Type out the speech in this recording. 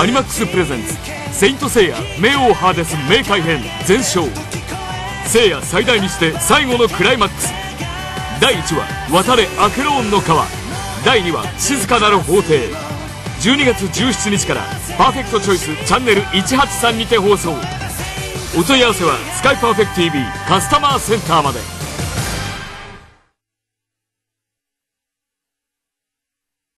アニマックスプレゼンツセイントセイヤ冥王ハーデス冥界編全章。聖夜最大にして最後のクライマックス。第1話渡れアクローンの川、第2話静かなる法廷。12月17日からパーフェクトチョイスチャンネル183にて放送。お問い合わせはスカイパーフェクト TV カスタマーセンターまで。